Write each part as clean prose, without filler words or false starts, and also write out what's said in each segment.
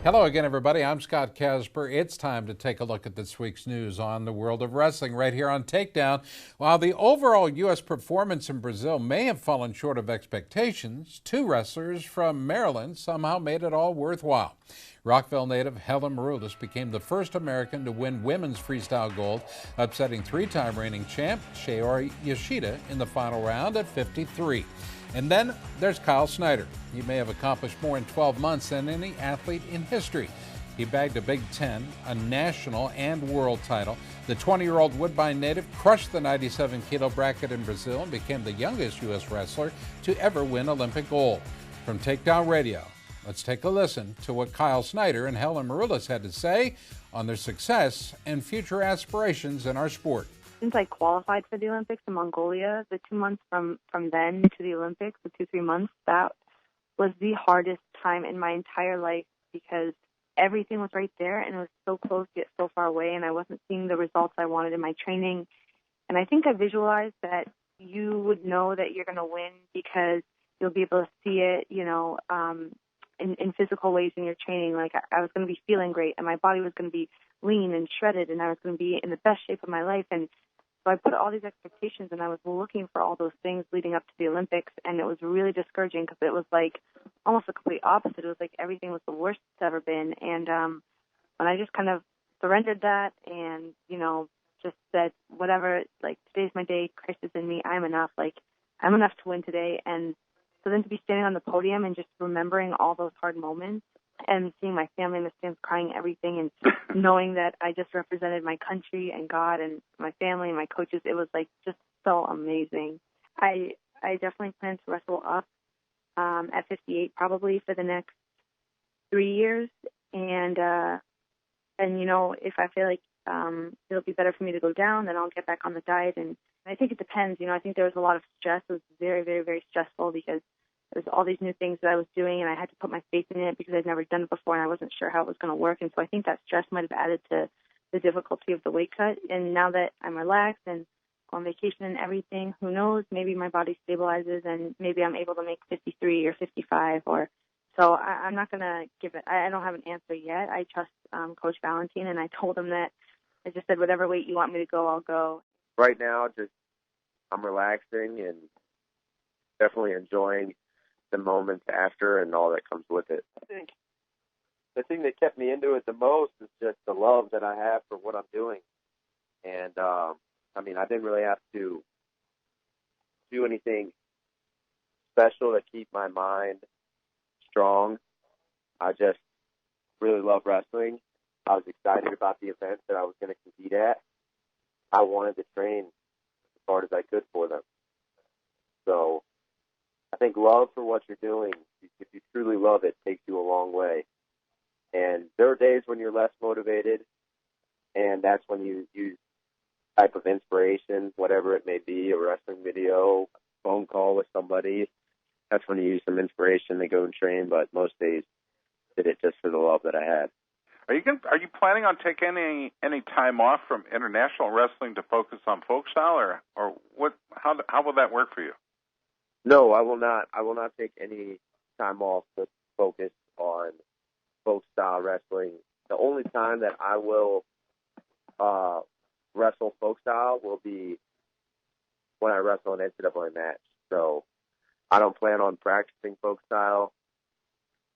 Hello again, everybody. I'm Scott Casper. It's time to take a look at this week's news on the world of wrestling right here on Takedown. While the overall U.S. performance in Brazil may have fallen short of expectations, two wrestlers from Maryland somehow made it all worthwhile. Rockville native Helen Maroulis became the first American to win women's freestyle gold, upsetting three-time reigning champ Shiori Yoshida in the final round at 53. And then there's Kyle Snyder. He may have accomplished more in 12 months than any athlete in history. He bagged a Big Ten, a national, and world title. The 20-year-old Woodbine native crushed the 97-kilo bracket in Brazil and became the youngest U.S. wrestler to ever win Olympic gold. From Takedown Radio, let's take a listen to what Kyle Snyder and Helen Maroulis had to say on their success and future aspirations in our sport. Since I qualified for the Olympics in Mongolia, the 2 months from then to the Olympics, the 2-3 months, that was the hardest time in my entire life because everything was right there and it was so close yet so far away, and I wasn't seeing the results I wanted in my training. And I think I visualized that you would know that you're going to win because you'll be able to see it, in physical ways in your training. Like I was going to be feeling great and my body was going to be lean and shredded and I was going to be in the best shape of my life. And so I put all these expectations and I was looking for all those things leading up to the Olympics, and it was really discouraging because it was like almost the complete opposite. It was like everything was the worst it's ever been. And when I just kind of surrendered that and, just said, whatever, like today's my day, Christ is in me, I'm enough. Like I'm enough to win today. And so then to be standing on the podium and just remembering all those hard moments and seeing my family in the stands crying everything and knowing that I just represented my country and God and my family and my coaches, it was like just so amazing. I definitely plan to wrestle up at 58 probably for the next 3 years. And if I feel like it'll be better for me to go down, then I'll get back on the diet. And I think it depends. I think there was a lot of stress. It was very, very, very stressful because there's all these new things that I was doing, and I had to put my faith in it because I'd never done it before, and I wasn't sure how it was going to work. And so I think that stress might have added to the difficulty of the weight cut. And now that I'm relaxed and on vacation and everything, who knows, maybe my body stabilizes and maybe I'm able to make 53 or 55. So I'm not going to give it. I don't have an answer yet. I trust Coach Valentin, and I told him that I just said, whatever weight you want me to go, I'll go. Right now, I'm relaxing and definitely enjoying the moments after and all that comes with it. I think the thing that kept me into it the most is just the love that I have for what I'm doing. And, I didn't really have to do anything special to keep my mind strong. I just really love wrestling. I was excited about the events that I was going to compete at. I wanted to train as hard as I could for them. So I think love for what you're doing, if you truly love it, takes you a long way. And there are days when you're less motivated, and that's when you use type of inspiration, whatever it may be, a wrestling video, phone call with somebody. That's when you use some inspiration to go and train, but most days did it just for the love that I had. Are you planning on taking any time off from international wrestling to focus on folk style, or what? How will that work for you? No, I will not. I will not take any time off to focus on folk style wrestling. The only time that I will wrestle folk style will be when I wrestle an NCAA match. So I don't plan on practicing folk style,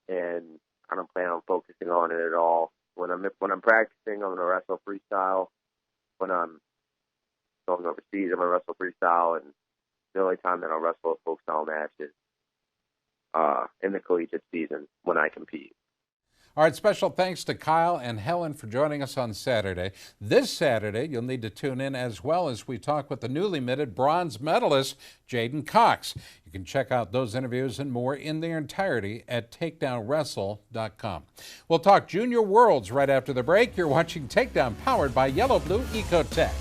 and I don't plan on focusing on it at all. When I'm practicing, I'm going to wrestle freestyle. When I'm going overseas, I'm going to wrestle freestyle, and the only time that I'll wrestle a folk style match is in the collegiate season when I compete. All right, special thanks to Kyle and Helen for joining us on Saturday. This Saturday, you'll need to tune in as well as we talk with the newly minted bronze medalist, Jaden Cox. You can check out those interviews and more in their entirety at takedownwrestle.com. We'll talk Junior Worlds right after the break. You're watching Takedown, powered by Yellow Blue Ecotech.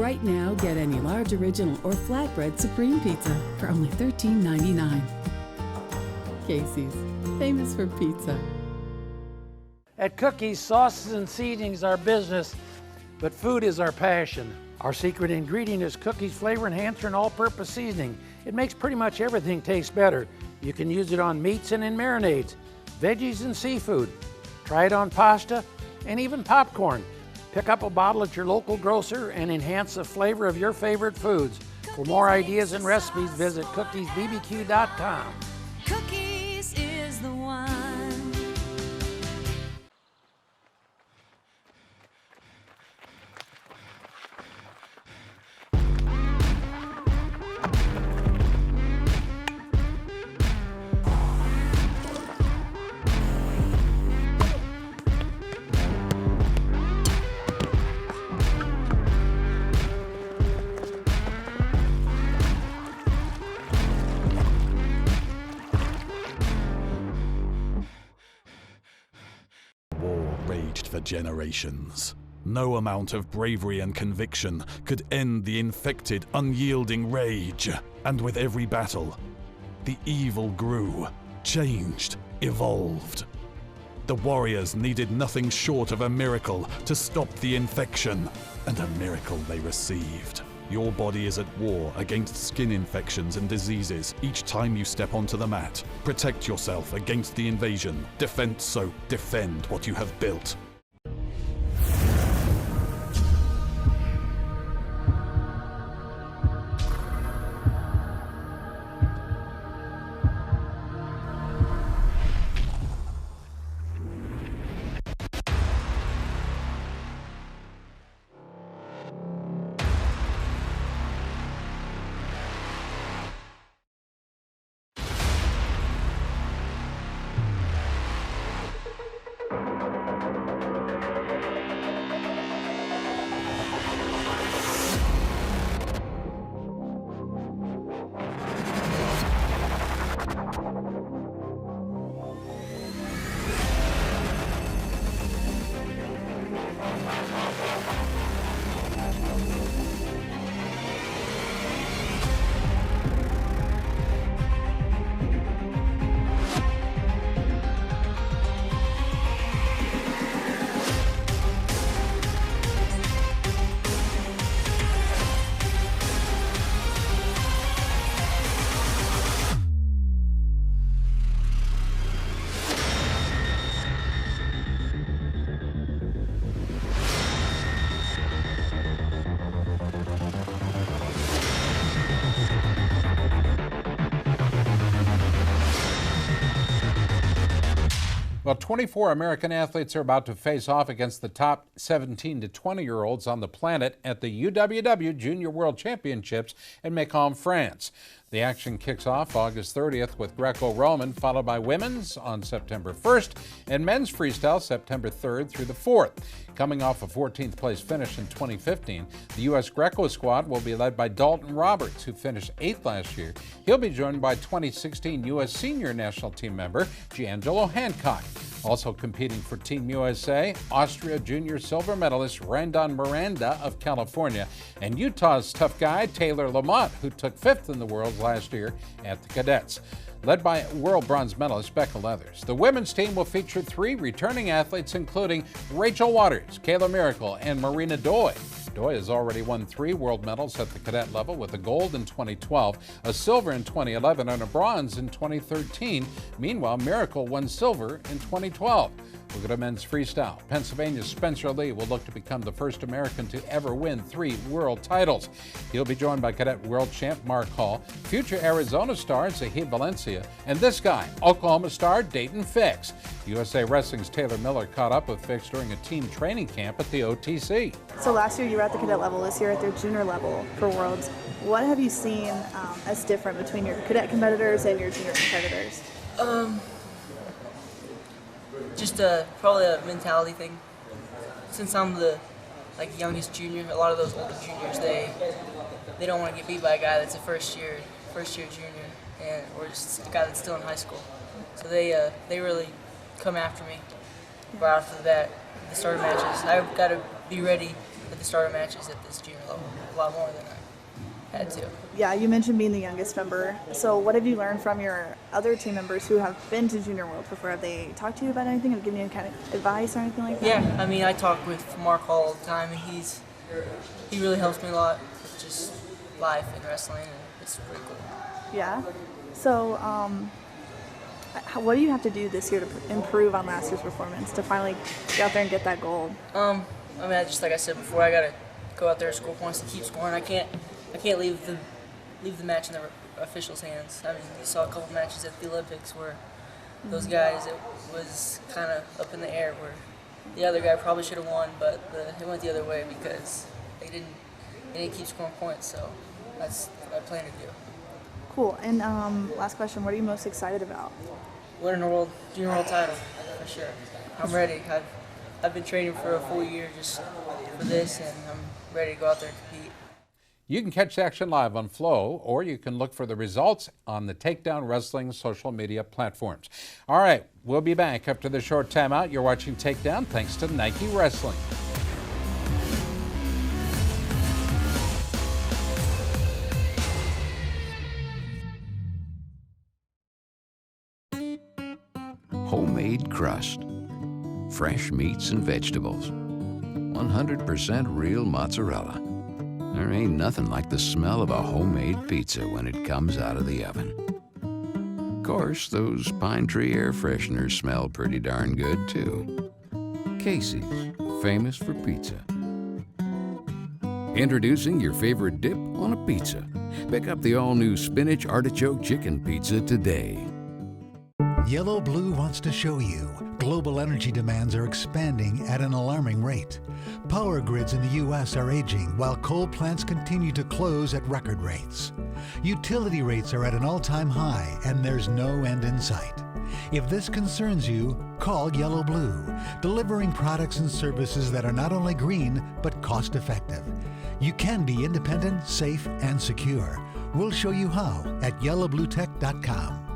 Right now, get any large original or flatbread Supreme Pizza for only $13.99. Casey's, famous for pizza. At Cookies, sauces and seasonings are business, but food is our passion. Our secret ingredient is Cookies Flavor Enhancer and All-Purpose Seasoning. It makes pretty much everything taste better. You can use it on meats and in marinades, veggies and seafood. Try it on pasta and even popcorn. Pick up a bottle at your local grocer and enhance the flavor of your favorite foods. For more ideas and recipes, visit cookiesbbq.com. Cookies is the one. For generations. No amount of bravery and conviction could end the infected, unyielding rage. And with every battle, the evil grew, changed, evolved. The warriors needed nothing short of a miracle to stop the infection, and a miracle they received. Your body is at war against skin infections and diseases each time you step onto the mat. Protect yourself against the invasion. Defense Soap. Defend what you have built. Well, 24 American athletes are about to face off against the top 17 to 20-year-olds on the planet at the UWW Junior World Championships in Macon, France. The action kicks off August 30th with Greco-Roman, followed by women's on September 1st and men's freestyle September 3rd through the 4th. Coming off a 14th place finish in 2015, the U.S. Greco squad will be led by Dalton Roberts, who finished 8th last year. He'll be joined by 2016 U.S. senior national team member Giangelo Hancock. Also competing for Team USA, Austria junior silver medalist Randon Miranda of California, and Utah's tough guy Taylor Lamont, who took 5th in the world last year at the cadets. Led by world bronze medalist Becca Leathers. The women's team will feature 3 returning athletes, including Rachel Waters, Kayla Miracle, and Marina Doi. Doi has already won 3 world medals at the cadet level, with a gold in 2012, a silver in 2011, and a bronze in 2013. Meanwhile, Miracle won silver in 2012. We'll go to men's freestyle. Pennsylvania's Spencer Lee will look to become the first American to ever win 3 world titles. He'll be joined by cadet world champ Mark Hall, future Arizona star Zahid Valencia, and this guy, Oklahoma star Dayton Fix. USA Wrestling's Taylor Miller caught up with Fix during a team training camp at the OTC. So last year you were at the cadet level, this year at their junior level for Worlds. What have you seen as different between your cadet competitors and your junior competitors? Just probably a mentality thing. Since I'm the youngest junior, a lot of those older juniors they don't want to get beat by a guy that's a first year junior, or just a guy that's still in high school. So they really come after me right after that. The start of matches, I've got to be ready at the starter matches at this junior level a lot more than I had to. Yeah, you mentioned being the youngest member. So what have you learned from your other team members who have been to Junior Worlds before? Have they talked to you about anything? Have given you any kind of advice or anything like that? Yeah, I mean, I talk with Mark Hall all the time, and he really helps me a lot with just life and wrestling, and it's pretty cool. Yeah. So, what do you have to do this year to improve on last year's performance to finally get out there and get that gold? I mean, just like I said before, I gotta go out there and score points and keep scoring. I can't leave the match in the officials' hands. I mean, you saw a couple matches at the Olympics where those guys, it was kind of up in the air where the other guy probably should have won, but it went the other way because they didn't keep scoring points. So that's what I plan to do. Cool. And last question, what are you most excited about? Winning a junior world title, for sure. I'm ready. I've been training for a full year just for this, and I'm ready to go out there and compete. You can catch the action live on Flow, or you can look for the results on the Takedown Wrestling social media platforms. All right, we'll be back after the short timeout. You're watching Takedown thanks to Nike Wrestling. Homemade crust, fresh meats and vegetables, 100% real mozzarella. There ain't nothing like the smell of a homemade pizza when it comes out of the oven. Of course, those pine tree air fresheners smell pretty darn good too. Casey's, famous for pizza. Introducing your favorite dip on a pizza. Pick up the all-new spinach artichoke chicken pizza today. Yellow Blue wants to show you global energy demands are expanding at an alarming rate. Power grids in the U.S. are aging while coal plants continue to close at record rates. Utility rates are at an all-time high and there's no end in sight. If this concerns you, call Yellow Blue, delivering products and services that are not only green but cost-effective. You can be independent, safe, and secure. We'll show you how at yellowbluetech.com.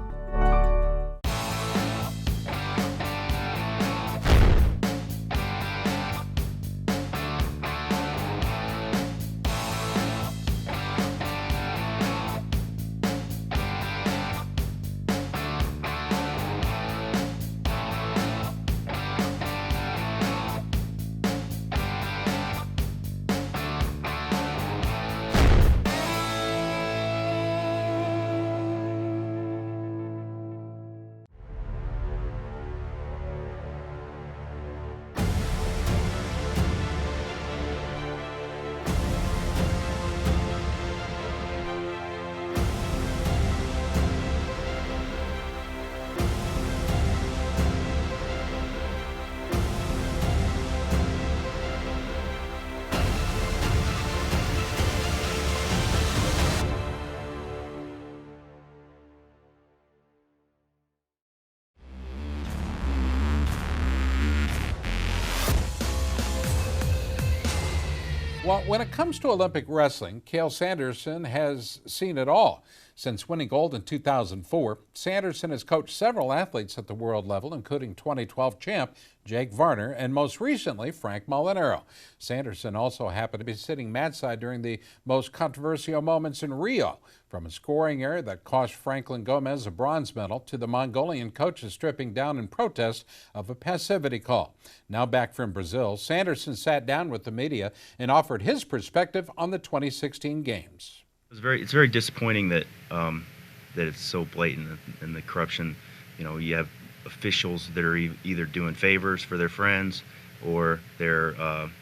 Well, when it comes to Olympic wrestling, Cael Sanderson has seen it all. Since winning gold in 2004, Sanderson has coached several athletes at the world level, including 2012 champ Jake Varner and most recently Frank Molinaro. Sanderson also happened to be sitting matside during the most controversial moments in Rio, from a scoring error that cost Franklin Gomez a bronze medal to the Mongolian coaches stripping down in protest of a passivity call. Now back from Brazil, Sanderson sat down with the media and offered his perspective on the 2016 Games. It's very disappointing that that it's so blatant and the corruption. You know, you have officials that are either doing favors for their friends or they're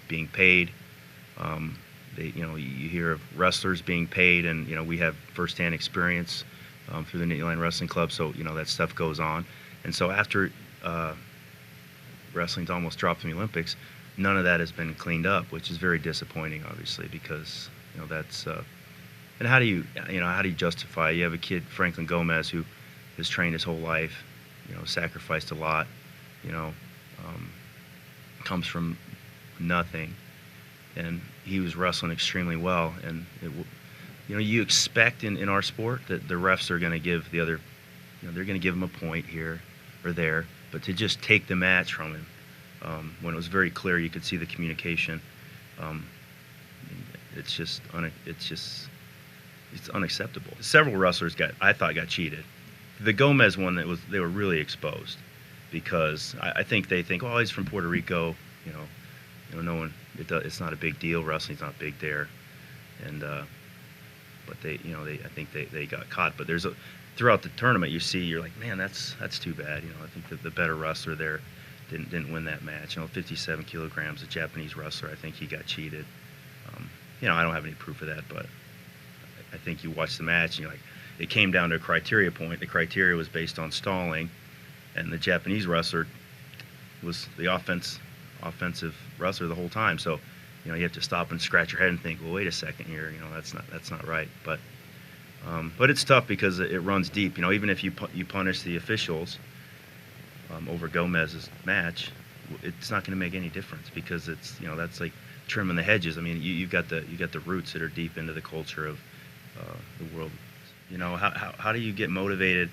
being paid. You hear of wrestlers being paid, and we have firsthand experience through the Nittany Lion Wrestling Club. So that stuff goes on, and so after wrestling's almost dropped from the Olympics, none of that has been cleaned up, which is very disappointing, obviously, because that's. And how do you justify? You have a kid, Franklin Gomez, who has trained his whole life, sacrificed a lot, comes from nothing, and he was wrestling extremely well. And you expect in our sport that the refs are going to give the other, they're going to give him a point here or there, but to just take the match from him, when it was very clear, you could see the communication. It's just it's unacceptable. Several wrestlers I thought got cheated. The Gomez one, they were really exposed, because I think they think, oh, he's from Puerto Rico, no one, it's not a big deal. Wrestling's not big there, and but I think they got caught. But throughout the tournament, you're like, man, that's too bad. I think that the better wrestler there didn't win that match. 57 kilograms, a Japanese wrestler, I think he got cheated. I don't have any proof of that, but I think you watch the match and you're like, it came down to a criteria point. The criteria was based on stalling, and the Japanese wrestler was the offensive wrestler the whole time. So, you have to stop and scratch your head and think, well, wait a second here, that's not right. But it's tough because it runs deep. Even if you punish the officials over Gomez's match, it's not going to make any difference, because it's that's like trimming the hedges. I mean, you got the roots that are deep into the culture of the world. How do you get motivated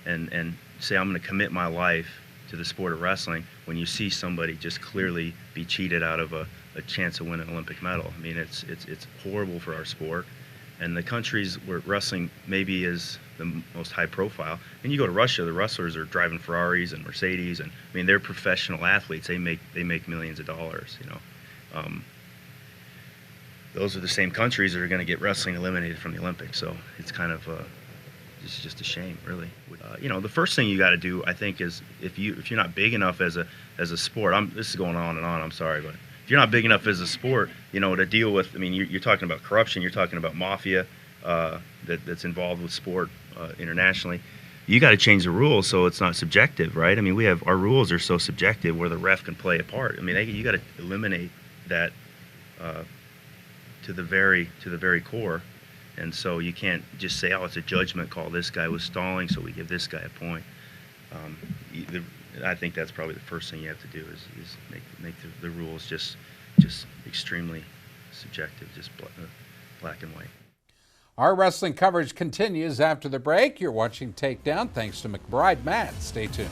and say, I'm going to commit my life to the sport of wrestling when you see somebody just clearly be cheated out of a chance to win an Olympic medal? I mean, it's horrible for our sport. And the countries where wrestling maybe is the most high profile, and you go to Russia, the wrestlers are driving Ferraris and Mercedes, and I mean, they're professional athletes. They make millions of dollars. Those are the same countries that are going to get wrestling eliminated from the Olympics. So it's kind of it's just a shame, really. The first thing you got to do, I think, is if you're not big enough as a sport. This is going on and on. I'm sorry, but if you're not big enough as a sport, to deal with. I mean, you're talking about corruption. You're talking about mafia that's involved with sport internationally. You got to change the rules so it's not subjective, right? I mean, our rules are so subjective where the ref can play a part. I mean, you got to eliminate that to the very core. And so you can't just say, oh, it's a judgment call. This guy was stalling, so we give this guy a point. I think that's probably the first thing you have to do is make the rules just extremely subjective, just black and white. Our wrestling coverage continues after the break. You're watching Takedown. Thanks to McBride Matt. Stay tuned.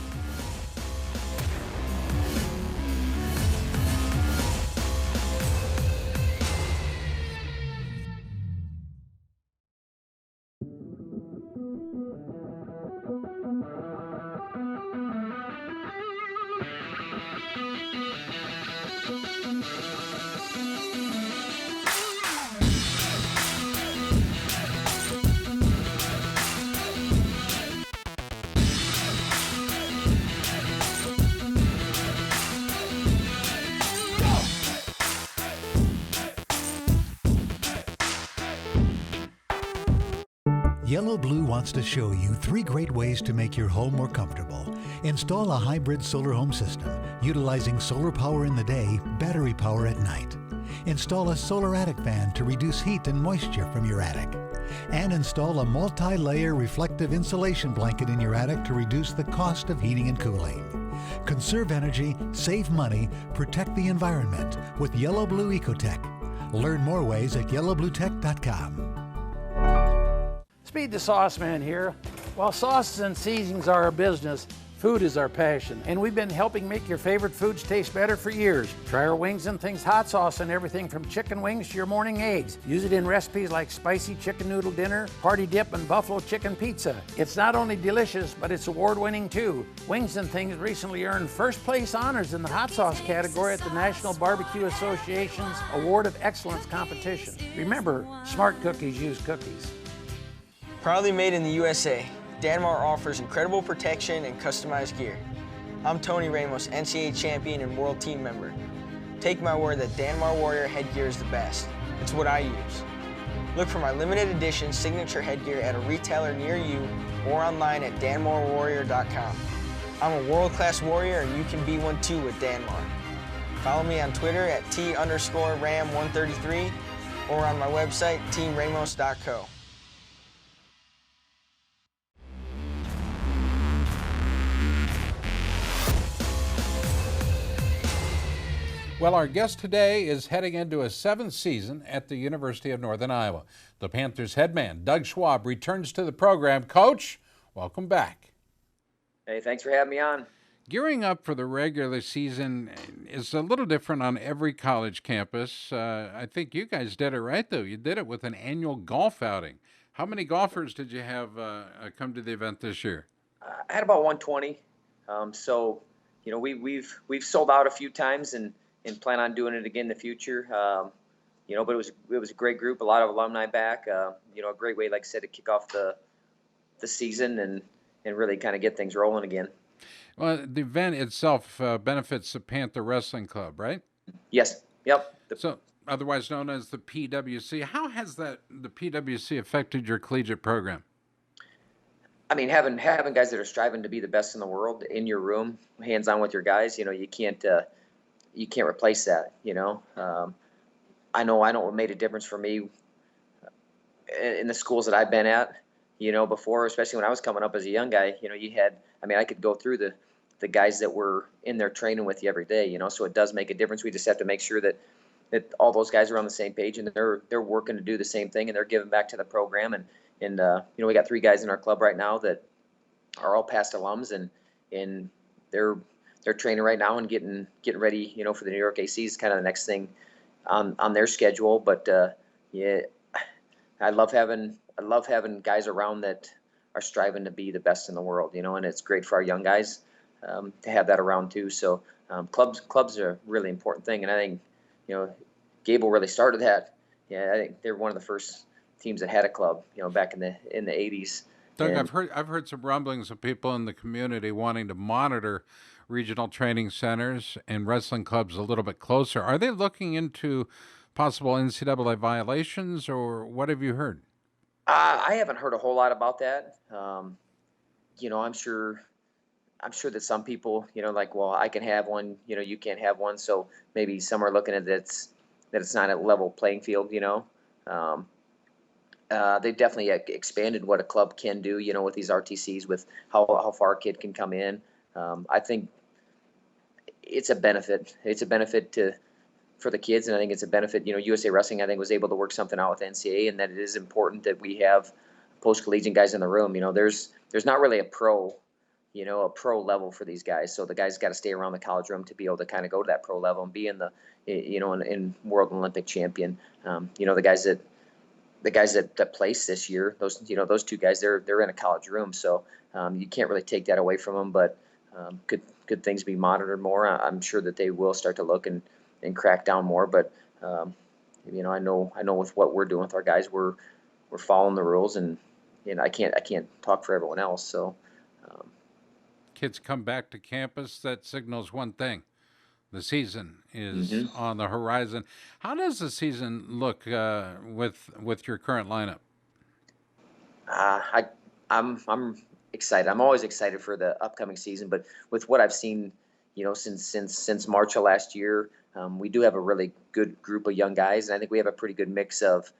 Yellow Blue wants to show you 3 great ways to make your home more comfortable. Install a hybrid solar home system utilizing solar power in the day, battery power at night. Install a solar attic fan to reduce heat and moisture from your attic. And install a multi-layer reflective insulation blanket in your attic to reduce the cost of heating and cooling. Conserve energy, save money, protect the environment with Yellow Blue Ecotech. Learn more ways at yellowbluetech.com. Speed the Sauce Man here. While sauces and seasonings are our business, food is our passion, and we've been helping make your favorite foods taste better for years. Try our Wings and Things hot sauce and everything from chicken wings to your morning eggs. Use it in recipes like spicy chicken noodle dinner, party dip, and buffalo chicken pizza. It's not only delicious, but it's award-winning too. Wings and Things recently earned first place honors in the hot sauce category at the National Barbecue Association's Award of Excellence competition. Remember, smart cookies use cookies. Proudly made in the USA, Danmar offers incredible protection and customized gear. I'm Tony Ramos, NCAA champion and world team member. Take my word that Danmar Warrior headgear is the best. It's what I use. Look for my limited edition signature headgear at a retailer near you or online at danmarwarrior.com. I'm a world-class warrior and you can be one too with Danmar. Follow me on Twitter at T_Ram133 or on my website, teamramos.co. Well, our guest today is heading into a 7th season at the University of Northern Iowa. The Panthers head man, Doug Schwab, returns to the program. Coach, welcome back. Hey, thanks for having me on. Gearing up for the regular season is a little different on every college campus. I think you guys did it right, though. You did it with an annual golf outing. How many golfers did you have come to the event this year? I had about 120. So, we've sold out a few times and plan on doing it again in the future. But it was a great group, a lot of alumni back. A great way, like I said, to kick off the season and really kind of get things rolling again. Well, the event itself benefits the Panther Wrestling Club, right? Yes. Yep. So, otherwise known as the PWC. How has the PWC affected your collegiate program? I mean, having guys that are striving to be the best in the world in your room, hands on with your guys, you can't replace that. I know what made a difference for me in the schools that I've been at. Before, especially when I was coming up as a young guy, I could go through the guys that were in there training with you every day, so it does make a difference. We just have to make sure that all those guys are on the same page and they're working to do the same thing and they're giving back to the program. And we got 3 guys in our club right now that are all past alums and they're training right now and getting ready, for the New York AC is kind of the next thing on their schedule. But I love having guys around that are striving to be the best in the world, and it's great for our young guys to have that around too. So clubs are a really important thing, and I think Gable really started that. Yeah, I think they're one of the first teams that had a club, back in the 80s. Doug, I've heard some rumblings of people in the community wanting to monitor regional training centers and wrestling clubs a little bit closer. Are they looking into possible NCAA violations, or what have you heard? I haven't heard a whole lot about that. I'm sure that some people, like, well, I can have one, you can't have one. So maybe some are looking at that it's not a level playing field, They've definitely expanded what a club can do, with these RTCs, with how far a kid can come in. I think it's a benefit. It's a benefit for the kids, and I think it's a benefit. USA Wrestling, I think, was able to work something out with NCAA, and that it is important that we have post-collegiate guys in the room. There's not really a pro level for these guys. So the guys got to stay around the college room to be able to kind of go to that pro level and be in in World Olympic champion. The guys that placed this year, those 2 guys, they're in a college room. So you can't really take that away from them, but could things be monitored more? I'm sure that they will start to look and crack down more. But I know with what we're doing with our guys, we're following the rules, and I can't talk for everyone else. So kids come back to campus, that signals one thing: the season is on the horizon. How does the season look with your current lineup? I'm excited. I'm always excited for the upcoming season, but with what I've seen, since March of last year, we do have a really good group of young guys, and I think we have a pretty good mix of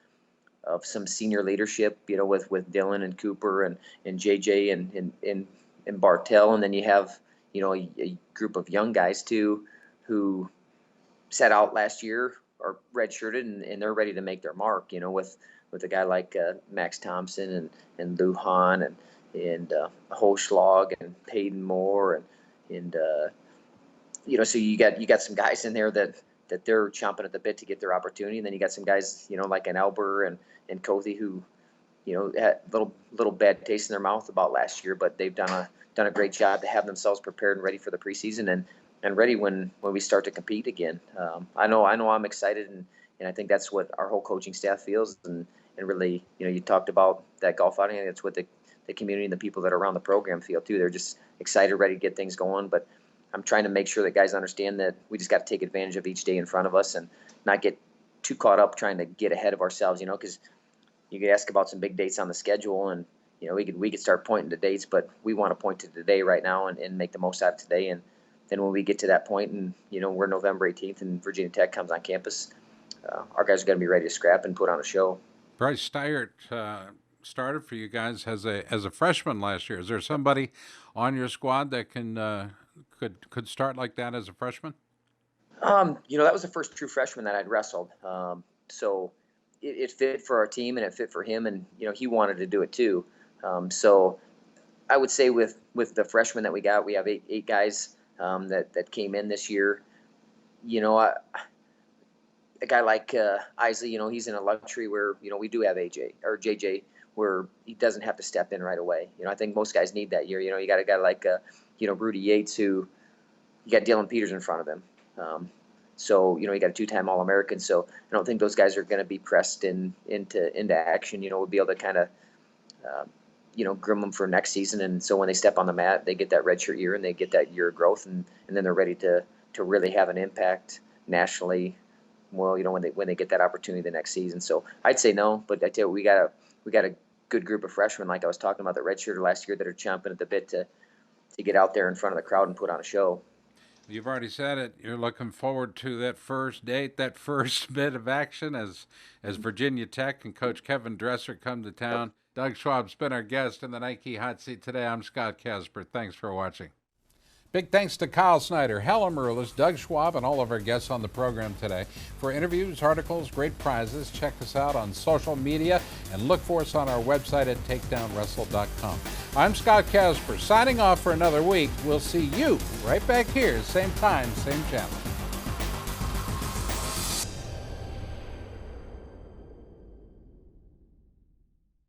some senior leadership, with Dylan and Cooper and JJ and Bartell, and then you have a group of young guys too who sat out last year or redshirted and they're ready to make their mark. With a guy like Max Thompson and Lou Hahn and Hoschlag and Peyton Moore and so you got some guys in there that they're chomping at the bit to get their opportunity, and then you got some guys like an Elber and Cothy who had little bad taste in their mouth about last year, but they've done a great job to have themselves prepared and ready for the preseason and ready when we start to compete again. I know I'm excited, and I think that's what our whole coaching staff feels, and really, you talked about that golf outing. It's what the community and the people that are around the program feel too. They're just excited, ready to get things going. But I'm trying to make sure that guys understand that we just got to take advantage of each day in front of us and not get too caught up trying to get ahead of ourselves, because you could ask about some big dates on the schedule, and we could start pointing to dates, but we want to point to today right now and make the most out of today. And then when we get to that point, and we're November 18th, and Virginia Tech comes on campus, our guys are going to be ready to scrap and put on a show. Bryce Steyert started for you guys as a freshman last year. Is there somebody on your squad that could start like that as a freshman? That was the first true freshman that I'd wrestled. So it fit for our team and it fit for him, and he wanted to do it too. So I would say with the freshmen that we got, we have eight guys that came in this year. You know, a guy like Isley, you know, he's in a luxury where, you know, we do have JJ, where he doesn't have to step in right away. You know, I think most guys need that year. You know, you got a guy like, you know, Rudy Yates, who you got Dylan Peters in front of him. So, you know, you got a two-time All-American. So I don't think those guys are going to be pressed into action. You know, we'll be able to kind of, you know, groom them for next season. And so when they step on the mat, they get that redshirt year and they get that year of growth, and then they're ready to really have an impact nationally. Well, you know, when they get that opportunity the next season. So I'd say no, but I tell you, we got a good group of freshmen, like I was talking about, that redshirted last year, that are chomping at the bit to get out there in front of the crowd and put on a show. You've already said it. You're looking forward to that first date, that first bit of action as Virginia Tech and Coach Kevin Dresser come to town. Doug Schwab's been our guest in the Nike Hot Seat today. I'm Scott Casper. Thanks for watching. Big thanks to Kyle Snyder, Helen Maroulis, Doug Schwab, and all of our guests on the program today. For interviews, articles, great prizes, check us out on social media and look for us on our website at takedownwrestle.com. I'm Scott Casper, signing off for another week. We'll see you right back here, same time, same channel.